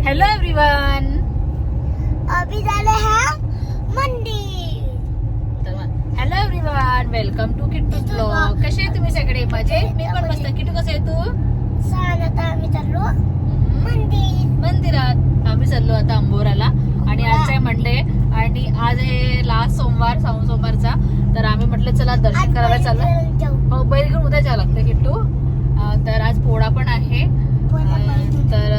Hello everyone, अभी झाले हैं मंदिर. Hello everyone, welcome to Kittu blog. कसे आहे तुम्ही सगळे? मजेत? मी पण मस्त. किट्टू कसं आहे तू? छान. आता आम्ही चाललो मंदिरात. आम्ही चाललो आता अंबोराला आणि आज आहे मंडे आणि आज आहे लास्ट सोमवार, सोमवारचा. तर आम्ही म्हटलं चला दर्शन करायला चाललो. हो, बैल घेऊन उद्या जावं लागतं किट्टू. तर आज पोळा पण आहे. तर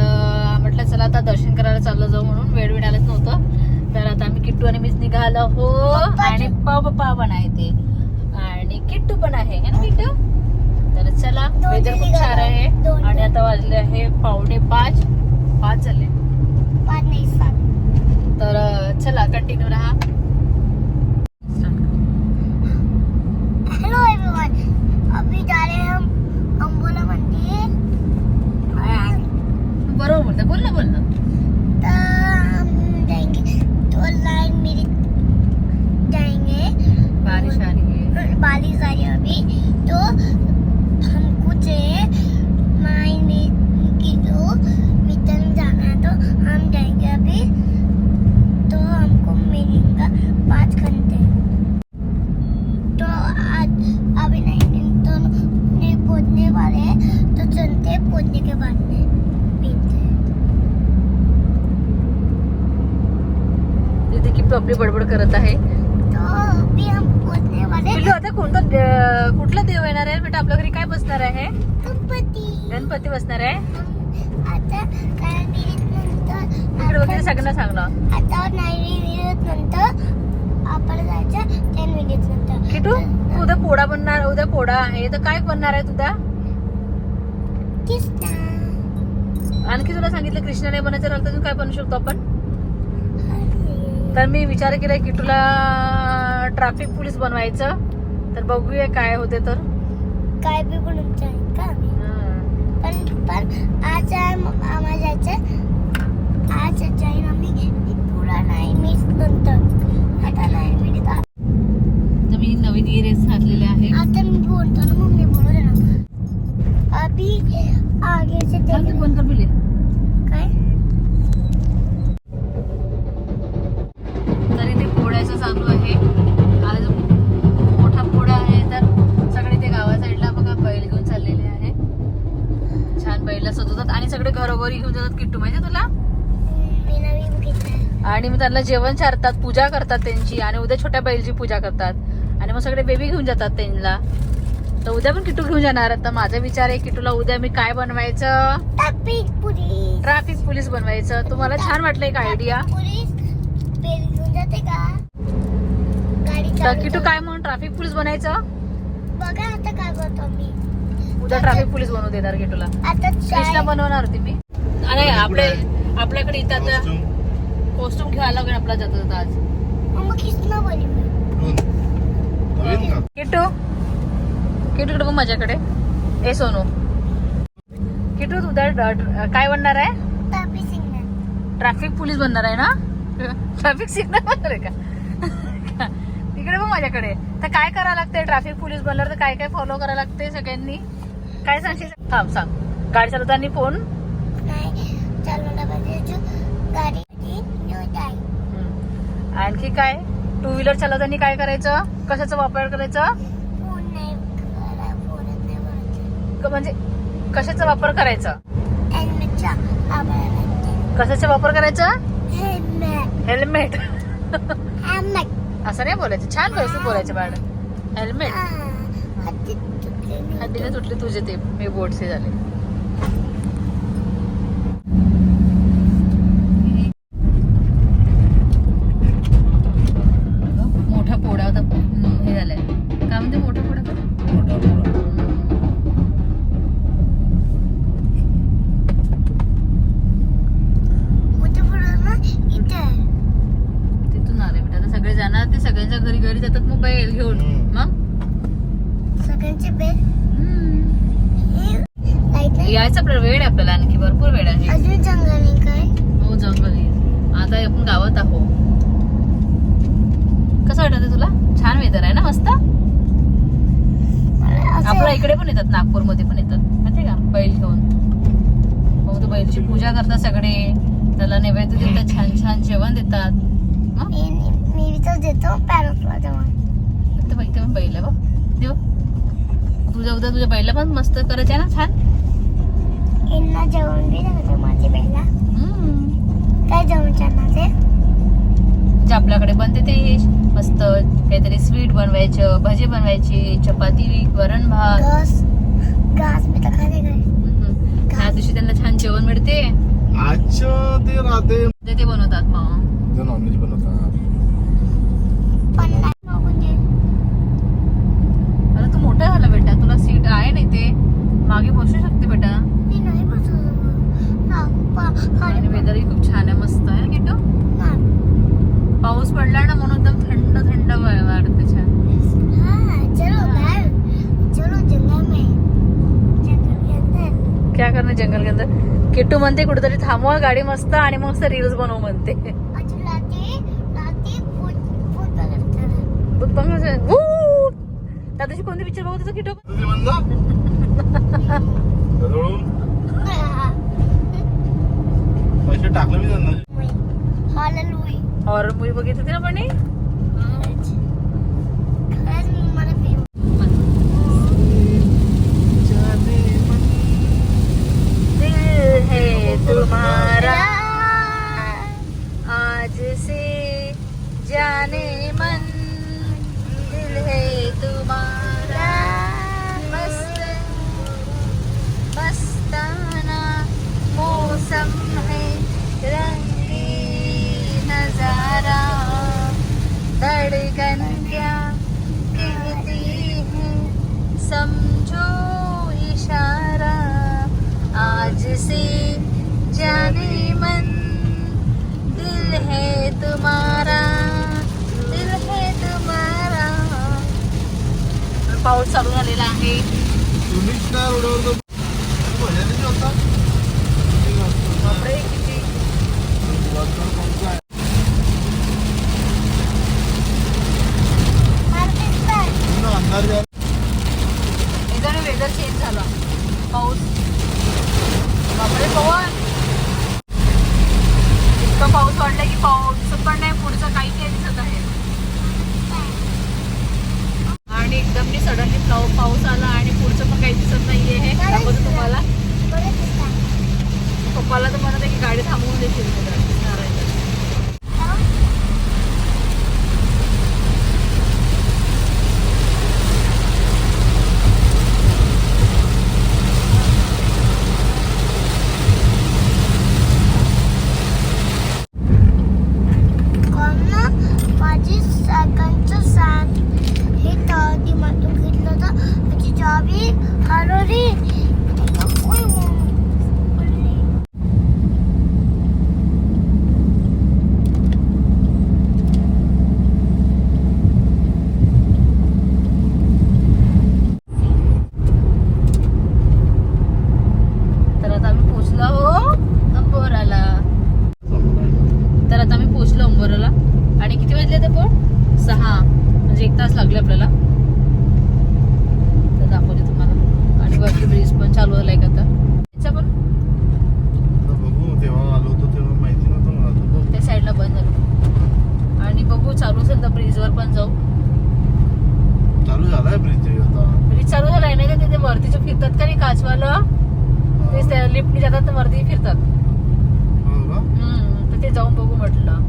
म्हटलं चला आता दर्शन करायला चाललो जाऊ, म्हणून वेळ मिळालंच नव्हतं. तर आता आम्ही किट्टू आणि मीच निघालो हो. आणि पप्पा पण आहे ते आणि किट्टू पण आहे ना किट्टू. तर चला, वेदर खूप छान आहे आणि आता वाजले आहे 4:45 झाले. 5 नाही 7. तर चला कंटिन्यू राहा. हेलो एवरीवन, अभी जा रहे हैं हम अंबोला मंदिर. बरोबर बोल ना. तो हम जाएंगे, तो लाइन मेरी जाएंगे. बारिश आ रही है. बारिश आ रही है अभी. तो हमको लाइन में की जो मीटर जाना है, तो हम जाएंगे अभी. तो हमको मिलेगा 5 घंटे. तो आज अभी नहीं तो नहीं पहुंचने वाले हैं. तो चलते पहुंचने के बाद में मिलते हैं. तिथे किट्टू आपली बडबड करत आहे. तो अभी हम पहुंचने वाले किट्टू, आता कुठला देव येणार आहे बेटा? आपल्या घरी काय बसणार आहे? गणपती बसणार आहे. आता काय मिनिट इकडे वगैरे सगळ्यांना सांगणार. आता 9 मिनिट नंतर आपण जायचं. 10 मिनिट नंतर. किट्टू, तू उद्या पोळा बनणार. उद्या पोळा आहे तर काय बनणार आहे उद्या? कृष्णा. आणखी तुला सांगितलं कृष्णा नाही बनायचं राहिलं तर अजून काय बनवू शकतो आपण? तर मी विचार केलाय किट्टूला ट्रॅफिक पोलीस बनवायचं. तर बघूया काय होते. तर काय बी बनवून जाईल का आम्ही? पण आज आम्हाला जायचं. आज जाईन आम्ही पुरा 9 मिनिट नंतर. आता 9 मिनिट. तर मी नवीन इयररिंग्स घातलेले आहे. आता मी बोलतो ना, मम्मी बोलू दे ना. अभी आगे से बंद कर बोले. काय तर इथे पोळ्याचं चालू आहे. आज मोठा पोळा आहे. तर सगळे ते गावा साईडला बघा बैल घेऊन चाललेले आहे. छान बैलला सजवतात आणि सगळे घरोघरी घेऊन जातात. किट्टू माहिती तुला? मी नवीन घेतलं. आणि मग त्यांना जेवण चारतात, पूजा करतात त्यांची. आणि उद्या छोट्या बैलची पूजा करतात आणि मग सगळे बेबी घेऊन जातात त्यांना. तर उद्या पण किट्टू घेऊन जाणार. तर माझा विचार आहे किट्टूला उद्या मी काय बनवायचं? ट्रॅफिक पोलीस बनवायचं. तुम्हाला छान वाटलं एक आयडिया? पोलीस बेल घेऊन जाते का गाडी? तर किट्टू काय म्हणून ट्रॅफिक पोलीस बनायचं? बघा आता काय करतो मी. उद्या ट्रॅफिक पोलीस बनवू देणार किट्टूला. आता कृष्णा बनवणार होती मी. आणि आपल्याकडे इथं आता कॉस्ट्युम घ्यायला लागेल आपला जाता आज. मग कृष्णा बनवू. किट्टू किट्टू बघ माझ्याकडे. ए सोनू, किट्टू उद्या काय बनणार आहे? Traffic signal. ट्रॅफिक पोलीस बनणार आहे ना? ट्रॅफिक सिग्नल बनणार आहे का? तिकडे बघ माझ्याकडे. तर काय करावं लागतंय ट्रॅफिक पोलीस बनणार? तर काय काय फॉलो करायला लागतंय सगळ्यांनी? काय सांगशील? थांब सांग. गाडी चालवताना फोन नाही चालवला पाहिजे. गाडी आणखी काय? 2 व्हीलर चालवताना काय करायचं? कशाचा वापर करायचा? फोन नाही बोलायचं. म्हणजे कशाचा वापर करायचा? हेल्मेटचा वापर. कशाचा वापर करायचा? हेल्मेट. असं नाही बोलायचं. छान व्यवस्थित बोलायचं बाळ. हेल्मेट. हड्डीने तुटले तुझे ते मी बोटसे झाले. मोठा पोळा होता. हे झालंय काय म्हणते मोठा पोळा? तिथून आले बेटा. आता सगळे जाणार. ते सगळ्यांच्या घरी जातात मोबाईल घेऊन. मग सगळ्यांचे बेल यायचा वेळ आहे आपल्याला. आणखी भरपूर वेळ आहे. अजून जंगल आहे काय? हो जंगल आहे. आता आपण गावात आहो. कसं वाटत तुला? छान वेदर आहे ना? मस्त. आपल्या इकडे पण येतात, नागपूरमध्ये पण येतात माहिती का बैल घेऊन. मग तो बैलची पूजा करतात सगळे. त्याला नैवेद्य देतात, छान छान जेवण देतात. मी तर देतो पॅरोटला जेवण. इथे पण बैल आहे बघ. देव तुझ्या उद्या तुझ्या बैला पण मस्त करायचं आहे ना छान. यांना जेवण बी द्यायचं माझ्या बैला. काय जेवण करणार ते? जे आपल्याकडे बनते ते मस्त काहीतरी स्वीट बनवायचं, भजी बनवायची, चपाती, वरण भात. घास मी तर खाते काय. त्या दिवशी त्यांना छान जेवण मिळते. आजचं ते राहते ते बनवतात मग नॉनव्हेज बनवतात. आता तू मोठा झाला बेटा, तुला सीट आहे नाही ते मागे बसू शकते बेटा. मी नाही बसू. आणि वेदरही खूप छान आहे, मस्त आहे ना किट्टू. पाऊस पडला ना म्हणून एकदम थंड थंड वाटतं छान. चलो जंगल में, जंगल के अंदर. क्या करणे जंगल के अंदर. किट्टू म्हणते कुठेतरी थांबवा गाडी मस्त आणि मस्त रील्स बनवू म्हणते. त्या दिवशी कोणते पिक्चर बघत होता किट्टू? पैसे टाकले मी त्यांना. हॉरर मूवी बघितली होती ना पण. दिल है तुम्हारा आज से जाने मन, दिल है तुम्हारा मस्त मस्ताना मौसम है रंगी नजारा, धड़कन क्या कहती है समझो इशारा, आज से जाने मन, दिल है तुम्हारा, दिल है तुम्हारा. पाऊस चालू झालेला आहे. बापरे किती एकदम वेदर चेंज झाला. पाऊस बापरे पवन इतका पाऊस वाढलाय की पाऊस पण नाही, पुढचं काही काही दिसत आहे. आणि एकदम सडनली पाऊस आला आणि पुढचं पण काही दिसत नाहीये. हे दाखवतो तुम्हाला. पप्पाला तर म्हणत आहे की गाडी थांबवून देतील दिसणार आहे. माझी सेकंडचं सॅन हे दिमातून घेतलं होतं. माझी चावी हरवली. तर आता आम्ही पोहोचलो अंबोराला. आणि किती वाजले ते पण 6 म्हणजे 1 तास लागले आपल्याला. तर दाखवते तुम्हाला. आणि वरती ब्रिज पण चालू झालाय का आता. त्याचा पण बघू, तेव्हा आलो होतो तेव्हा माहिती नव्हतं मला. त्या साईडला बंद झालं. आणि बघू चालू असेल तर ब्रिजवर पण जाऊ. चालू झालाय ब्रिज आता. ब्रिज चालू झालाय नाही का. तिथे वरती जे फिरतात का नाही काचवालं, ते लिफ्टनी जातात तर वरती फिरतात. तर ते जाऊन बघू म्हटलं.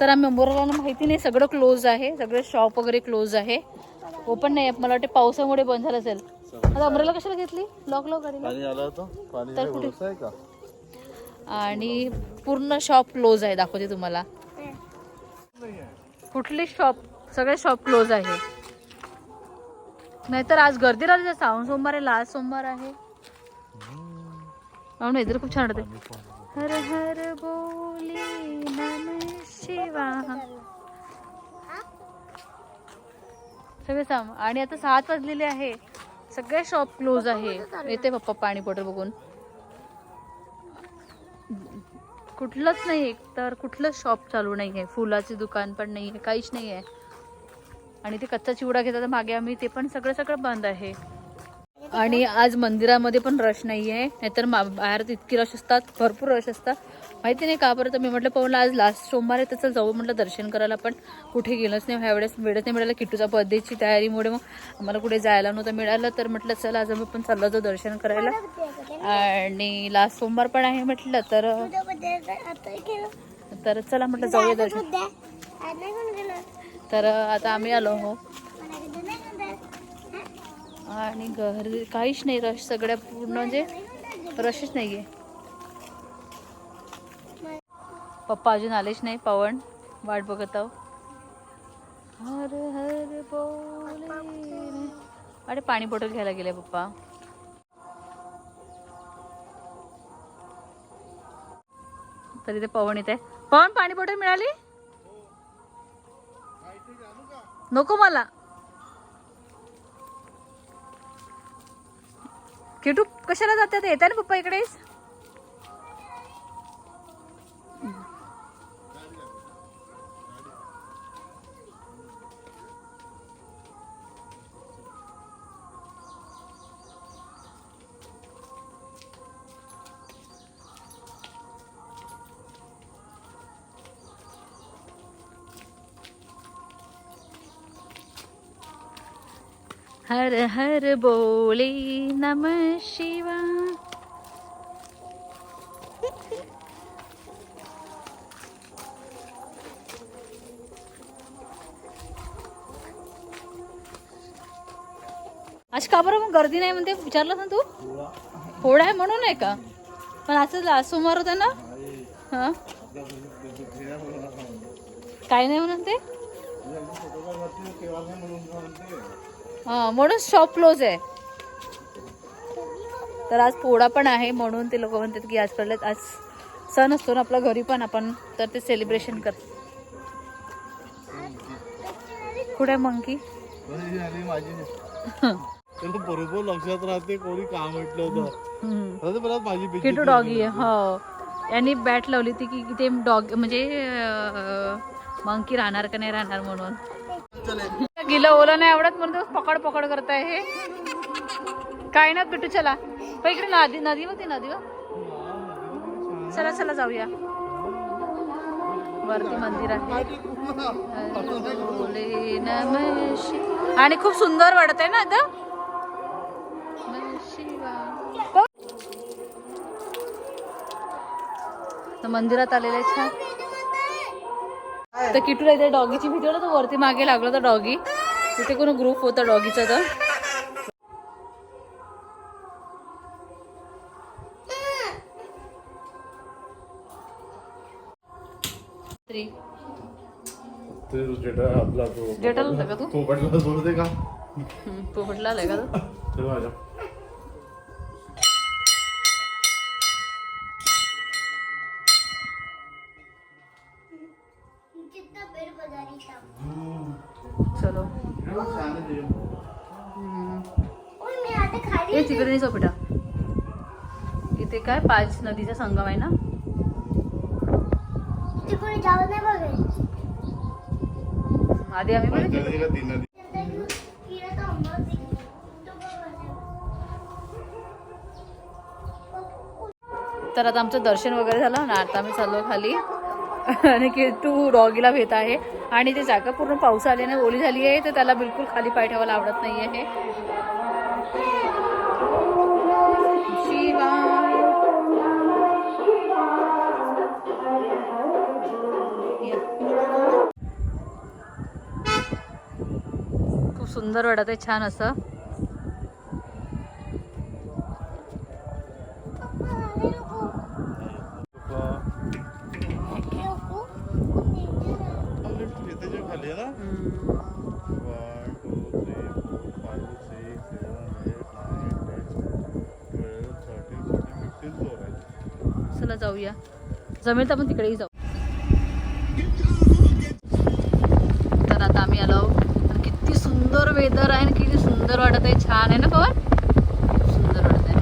तर आम्ही अंबोराला माहिती नाही, सगळं क्लोज आहे. सगळे शॉप वगैरे क्लोज आहे, ओपन नाही. मला वाटते पावसामुळे बंद झालं असेल. आता अंबोराला कशाला घेतली? लॉक गाडीला तर कुठे. आणि पूर्ण शॉप क्लोज आहे. दाखवते तुम्हाला. कुठली शॉप, सगळे शॉप क्लोज आहे. नाहीतर आज गर्दी राहिली. सोमवार आहे, लास्ट सोमवार आहे. म्हणून इधर खूप छान वाटते. हर हर बोली नमः शिवाय सगळे साम. आणि आता 7 वाजलेले आहे. सगळे शॉप क्लोज आहे. येते पप्पा पाणी बॉटल बघून. कुठलंच नाही, तर कुठलंच शॉप चालू नाही आहे. फुलाचे दुकान पण नाही आहे, काहीच नाही आहे. आणि ते कच्चा चिवडा घेतात मागे आम्ही, ते पण सगळं बंद आहे. आणि आज मंदिरामध्ये पण रश नाही आहे, नाहीतर बाहेर इतकी रश असतात, भरपूर रश असतात. माहिती नाही का बरं. तर मी म्हटलं पाहूला आज लास्ट सोमवार आहे त्याचं जाऊ म्हटलं दर्शन करायला, पण कुठे गेलंच नाही ह्यावेळेस, वेळच नाही मिळालं. किट्टूचा बर्थडेची तयारीमुळे मग आम्हाला कुठे जायला नव्हतं मिळालं. तर म्हटलं चला आज आम्ही पण चाललो जाऊ दर्शन करायला, आणि लास्ट सोमवार पण आहे म्हटलं तर चला म्हटलं जाऊया दर्शन. तर आता आम्ही आलो हो, आणि घरी काहीच नाही रश, सगळ्या पूर्ण म्हणजे रशच नाहीये. पप्पा अजून आलेच नाही, पवन वाट बघत आहो. हर हर बोले. अरे पाणी बॉटल घ्यायला गेले पप्पा. तरी ते पवन येत आहे. पवन पाणी बॉटल मिळाली? नको मला. किटू कशाला जातात? येत आहे ना पप्पा इकडेच. हर हर बोले नमः शिवाय. आज का बरं मग गर्दी नाही म्हणते, विचारलं ना तू? पोळा आहे म्हणून आहे का? पण असं लास्ट सोमवार होता ना. हा काय नाही म्हणून ते, हा म्हणून शॉप क्लोज आहे. तर आज पोळा पण आहे म्हणून ते लोक म्हणतात की आज सण असतो ना आपल्या घरी पण, आपण तर ते सेलिब्रेशन कर. कुठे मंकी? बरोबर लक्षात राहते कोणी काम म्हटलं होतं. माझी किटू डॉगी आहे. हो, यांनी बॅट लावली होती की ते डॉग म्हणजे मंकी राहणार का नाही राहणार म्हणून. गेलं ओलं नाही आवडत म्हणून पकड पकड करताय हे. काय ना पिटू चला पण इकडे नदी होती, नदी चला चला जाऊया. वरती मंदिर आहे. बोले नमः शिवाय. आणि खूप सुंदर वाटत आहे ना आता. मंदिरात आलेलं आहे छान. तर किटूला इथे डॉगीची भीती होती, तो वरती मागे लागला होता डॉगी. तिथे कोण ग्रुप होता डॉगीचा. तर जेटल होता का तू? पोपटला आलाय का तू? चलो हे तिकडे नाही चोपिटा. इथे काय 5 नदीचा संगम आहे ना. आधी आम्ही पण तर आता आमचं दर्शन वगैरे झालं ना. आता आम्ही चाललो खाली, आणि की तू डॉगीला भेट आहे. आणि ते जागा पूर्ण पाऊस आल्याने ओली झाली आहे, तर त्याला बिलकुल खाली पाय ठेवायला आवडत नाही आहे. खूप सुंदर वाटत आहे, छान असं. चला जाऊया, जमेल तर आपण तिकडेही जाऊ. तर आता आम्ही आलो. तर किती सुंदर वेदर आहे, किती सुंदर वाटत आहे. छान आहे ना पवन, सुंदर वाटत आहे.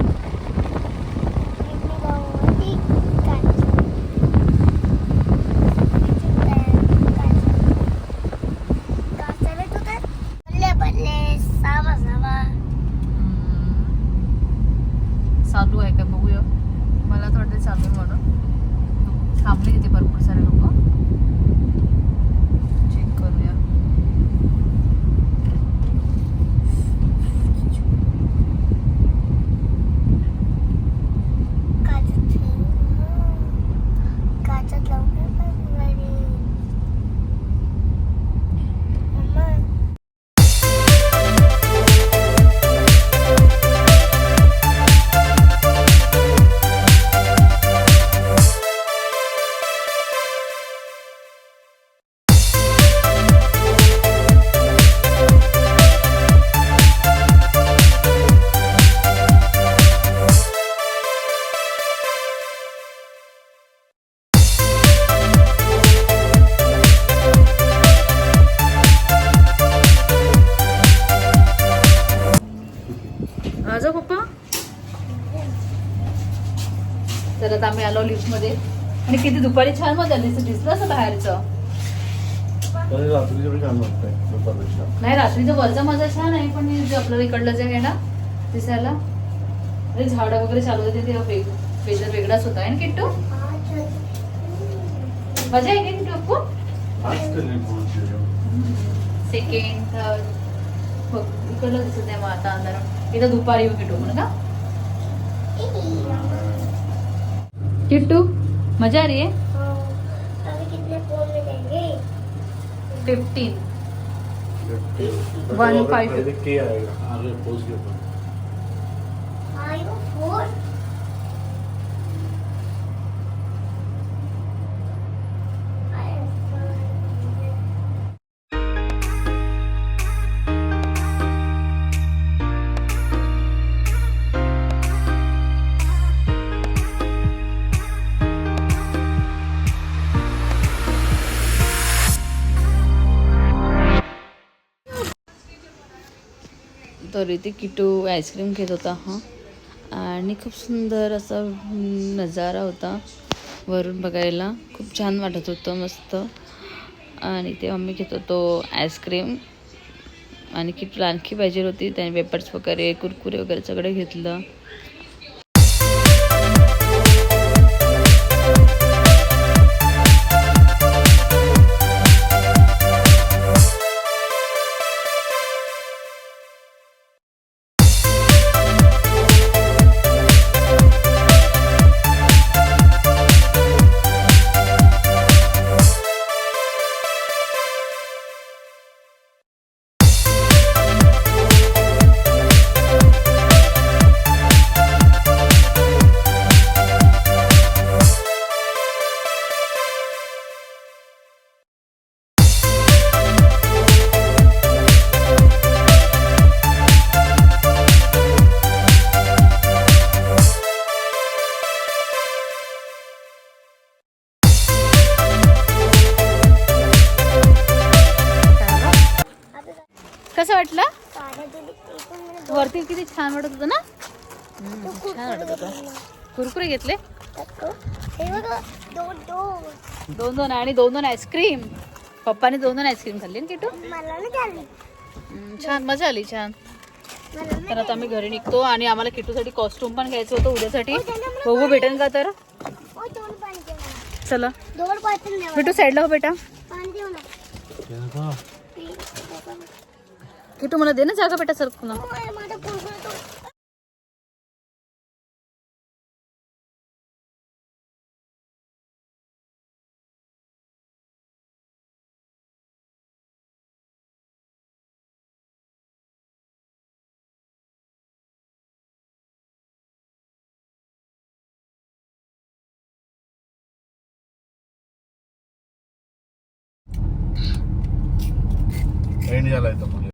आलो लिफ्ट मध्ये आणि किती दुपारी छान मजा दिसलं असं बाहेरचं. रात्री जेवढी छान वाटतंय दुपारपेक्षा. नाही रात्रीचं वरचा मजा छान आहे पण जे आपल्याला इकडलं जे आहे ना दिसायला अरे झाडं वगैरे चालू होते ते वेदर वेगळाच होता आहे ना किट्टू. मजा आहे का किट्टू अप्पू. सेकंड थर्ड बघ इकडलं दिसत आहे मग आता अंधार इथं दुपारी येऊ किट्टू म्हणून का किट्टू मजा आ रही है. अभी कितने फोन में जाएंगे 15 पहले के आएगा आगे पोस्ट के ऊपर. आयो फोन तर इथे किटू आईस्क्रीम घेत होता हा आणि खूप सुंदर असा नजारा होता वरून बघायला. खूप छान वाटत होतं मस्त. आणि ते आम्ही घेत होतो आईस्क्रीम आणि किटूला आणखी पाहिजे होती त्याने वेपर्स वगैरे कुरकुरे वगैरे सगळं घेतलं. कसं वाटलं वरती किती छान वाटत होतं ना. छान वाटत होतं. कुरकुरे घेतले दोन दोन आणि दोन दोन आईस्क्रीम. पप्पाने दोन दोन आईस्क्रीम खाल्ली ना किटू. छान मजा आली छान. तर आता आम्ही घरी निघतो आणि आम्हाला किटूसाठी कॉस्ट्युम पण घ्यायचं होतं उद्यासाठी. बघू भेटेल का तर. चला भेटू साईडला हो बेटा. किटू मला दे ना जागा बेटा सर पुन्हा. एंड झाला आहे तो पुढे.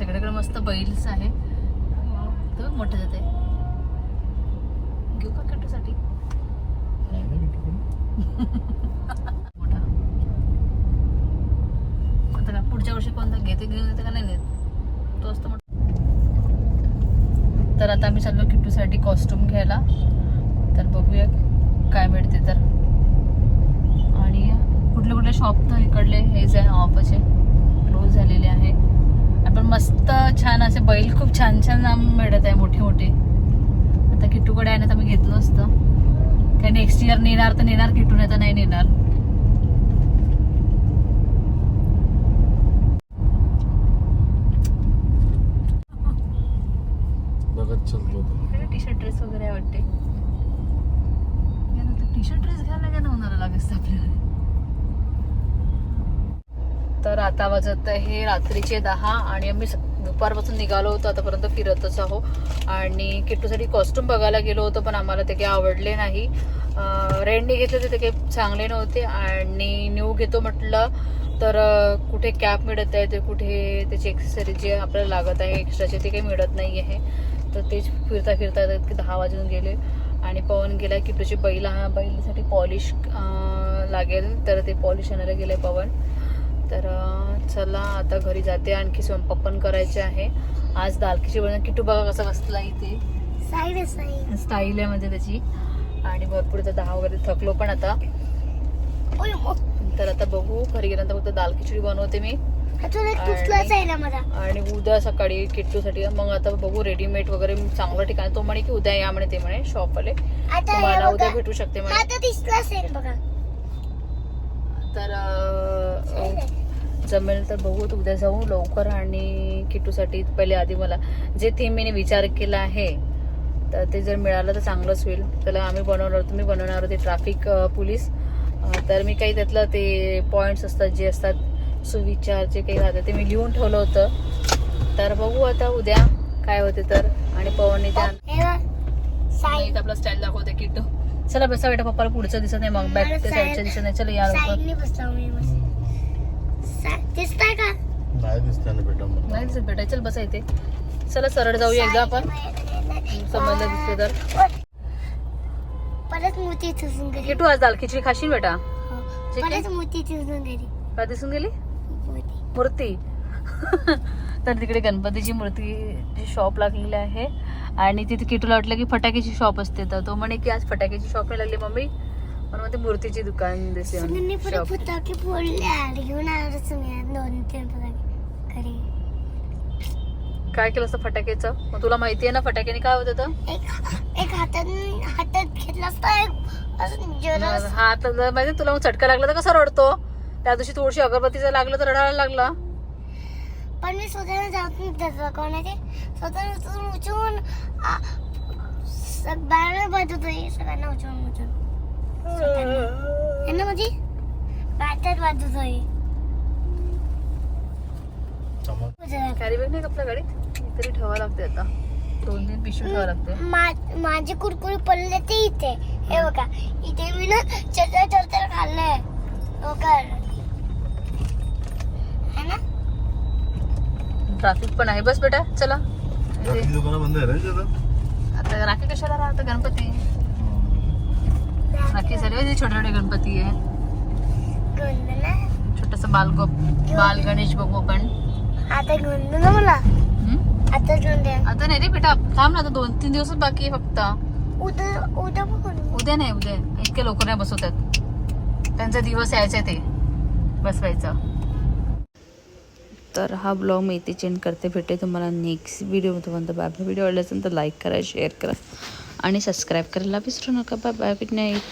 सगळीकडे मस्त बैलच आहे. मोठं जाते घेऊ का कटूसाठी मोठा. आता का पुढच्या वर्षी कोणता घेते घेऊन येते का नाही नेत तो असतो मोठा. तर आता आम्ही चाललो किट्टूसाठी कॉस्ट्युम घ्यायला. तर बघूया काय मिळते तर. आणि कुठले कुठले शॉप तर इकडले हेच आहे ऑफचे क्लोज झालेले आहे. आपण मस्त छान असे बैल खूप छान छान मिळत आहे मोठे मोठे. आता किट्टूकडे आहे ना तर मी घेतलं असतं. काही नेक्स्ट इयर नेणार तर नेणार किट्टू, नाही तर नाही नेणार. बघत चलतो टी शर्ट ड्रेस वगैरे आहे वाटते. टी शर्ट ड्रेस घ्यायला का ना उन्हाळा लागेल आपल्याला. तर आता वाजत हे रात्रीचे 10 आणि आम्ही दुपारपासून निघालो होतो. आतापर्यंत फिरतच आहो. आणि किट्टूसाठी कॉस्ट्युम बघायला गेलो होतो पण आम्हाला ते काही आवडले नाही. रेंटने घेतले होते ते काही चांगले नव्हते. आणि न्यू घेतो म्हटलं तर कुठे कॅप मिळत आहे, ते कुठे त्याची एक्सेसरीज जे आपल्याला लागत आहे एक्स्ट्राचे ते काही मिळत नाही आहे. तर तेच फिरता फिरता 10 वाजून गेले. आणि पवन गेला किट्टूची बैलासाठी पॉलिश लागेल तर ते पॉलिश आणायला गेले पवन. तर चला आता घरी जाते. आणखी स्वयंपाक पण करायचे आहे. आज दाल खिचडी बनवून किट्टू बघा कसा बसला इथे. स्टाईल आहे म्हणजे त्याची. आणि भरपूर 10 वगैरे थकलो पण आता. तर आता बघू घरी गेल्यानंतर फक्त दाल खिचडी बनवते मी. आणि उद्या सकाळी किट्टूसाठी मग आता बघू रेडीमेड वगैरे चांगलं ठिकाण. तो म्हणे की उद्या या म्हणे, ते म्हणे शॉपवाले तुम्हाला उद्या भेटू शकते म्हणे. तर जमेल तर बघू उद्या जाऊ लवकर. आणि किट्टूसाठी पहिले आधी मला जे थीम मी विचार केला आहे तर ते जर मिळालं तर चांगलंच होईल. त्याला आम्ही बनवणार, तुम्ही बनवणार होते ट्रॅफिक पोलीस. तर मी काही त्यातलं ते पॉइंट्स असतात जे असतात सुविचार जे काही राहतात ते मी लिहून ठेवलं होतं. तर बघू आता उद्या काय होते तर. आणि पवनने त्या आपला स्टाईल दाखवते किट्टू. चला बसा बेटा, पप्पाला पुढचं दिसत नाही मग बॅक त्या साईडच्या दिसत नाही. चला या दिसतंय का? नाही दिसतं ना बेटा मला. नाही दिसत बेटा. चल बसा इथे. चला सरळ जाऊया एकदा आपण, समजलं दिसलं तर. परत मोती दिसून गेली. किट्टू आज दाल खिचडी खाशील बेटा. परत मोती दिसून गेली. काय दिसून गेली? मूर्ती. तर तिकडे गणपतीची मूर्तीची शॉप लागलेली आहे. आणि तिथे किटूला वाटलं की फटाक्याची शॉप असते. तर तो म्हणे की आज फटाक्याची शॉप नाही लागली मम्मी, म्हणून ते मूर्तीची दुकान दिसते. फटाके फोडले घेऊन आलो 2-3 फटाके घरी. काय केलं असतं फटाक्याचं? मग तुला माहिती आहे ना फटाक्याने काय होतं तर? एक हातात घेतला असता. हात माहिती तुला मग चटका लागला तर कसा रडतो? त्या दिवशी थोडीशी अगरबत्तीचं लागलं तर रडायला लागला. पण मी स्वतःला जात नाही कोणाचे स्वतः उचलून बाहेर वाजवतोय सगळ्यांना उचलून यांना म्हणजे बाहेर वाजवतोय. कॅरी बॅग नाही आपल्या गाडीत तरी ठेवावं लागते. आता 2-3 पिशवी ठेवावं लागते. माझे कुरकुरे पडले ते इथे. हे बघा इथे मी ना चरचर खाल्लंय है ना. ट्रॅफिक पण आहे. बस बेटा चला. दुकान बंद आहे रे आता राखी कशाला राहतं? गणपती राखी सर्व छोटे छोटे गणपती आहे. छोटस बाल गणेश बघू आपण. आता घेऊन दे ना मला. आता घेऊन दे. आता नाही रे बेटा, थांब ना. आता 2-3 दिवसच बाकी आहे फक्त. उद्या उद्या नाही. उद्या इतके लोक नाही बसवतात. त्यांचा दिवस यायचा ते बसवायचा. तर हा ब्लॉग मी इथे चेंज करते. भेटे तुम्हाला नेक्स्ट व्हिडिओमध्ये. व्हिडिओ आवडला असेल तर लाईक करा, शेअर करा आणि सबस्क्राईब करायला विसरू नका. Bye bye. Good night.